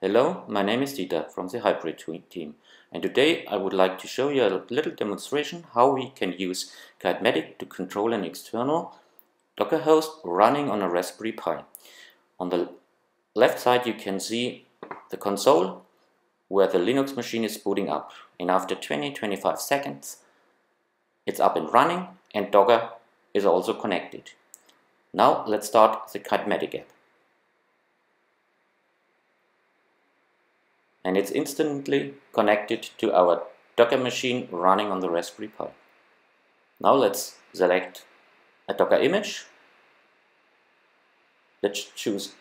Hello, my name is Dieter from the Hybrid team, and today I would like to show you a little demonstration how we can use Kitematic to control an external Docker host running on a Raspberry Pi. On the left side you can see the console where the Linux machine is booting up, and after 20-25 seconds it's up and running and Docker is also connected. Now let's start the Kitematic app. And it's instantly connected to our Docker machine running on the Raspberry Pi. Now let's select a Docker image. Let's choose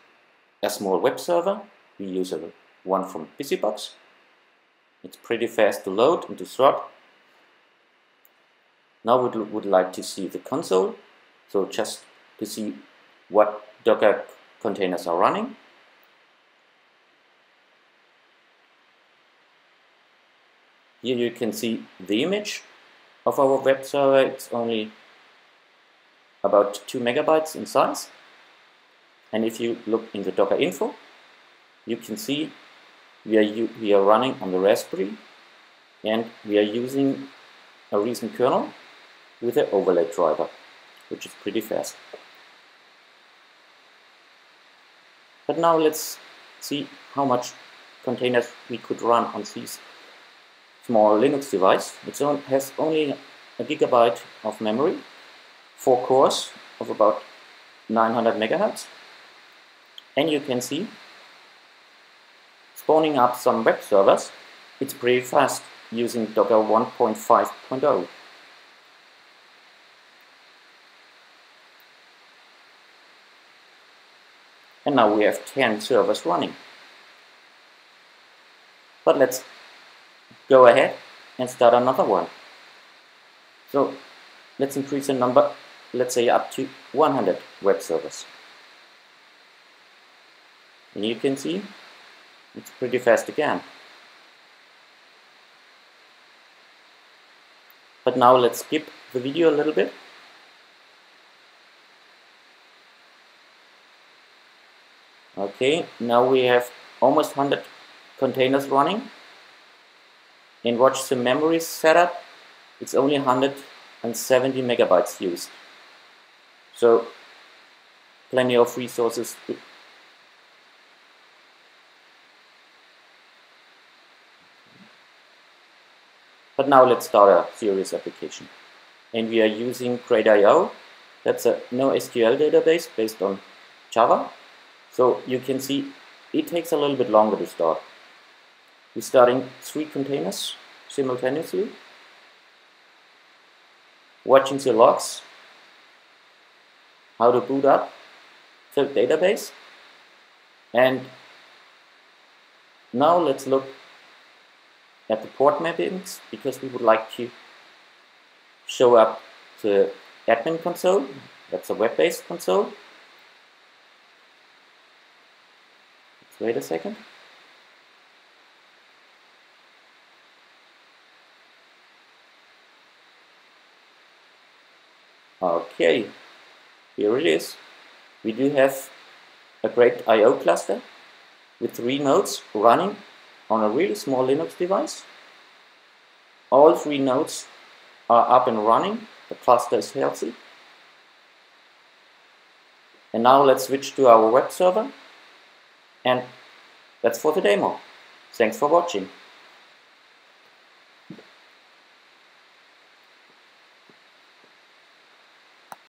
a small web server. We use one from BusyBox. It's pretty fast to load and to start. Now we would like to see the console, so just to see what Docker containers are running. Here you can see the image of our web server. It's only about 2 megabytes in size. And if you look in the Docker info, you can see we are running on the Raspberry, and we are using a recent kernel with an overlay driver, which is pretty fast. But now let's see how much containers we could run on these small Linux device. It has only a gigabyte of memory, 4 cores of about 900 megahertz, and you can see spawning up some web servers. It's pretty fast using Docker 1.5.0. And now we have 10 servers running. But let's go ahead and start another one. So let's increase the number, let's say up to 100 web servers. And you can see it's pretty fast again. But now let's skip the video a little bit. Okay, now we have almost 100 containers running. And watch the memory setup. It's only 170 megabytes used. So plenty of resources. But now let's start a serious application. And we are using Crate.io. That's a NoSQL database based on Java. So you can see it takes a little bit longer to start. We're starting 3 containers simultaneously, watching the logs, how to boot up the database, and now let's look at the port mappings, because we would like to show up the admin console. That's a web-based console. Let's wait a second. Okay, here it is. We do have a great I/O cluster with 3 nodes running on a really small Linux device. All 3 nodes are up and running. The cluster is healthy. And now let's switch to our web server. And that's for the demo. Thanks for watching.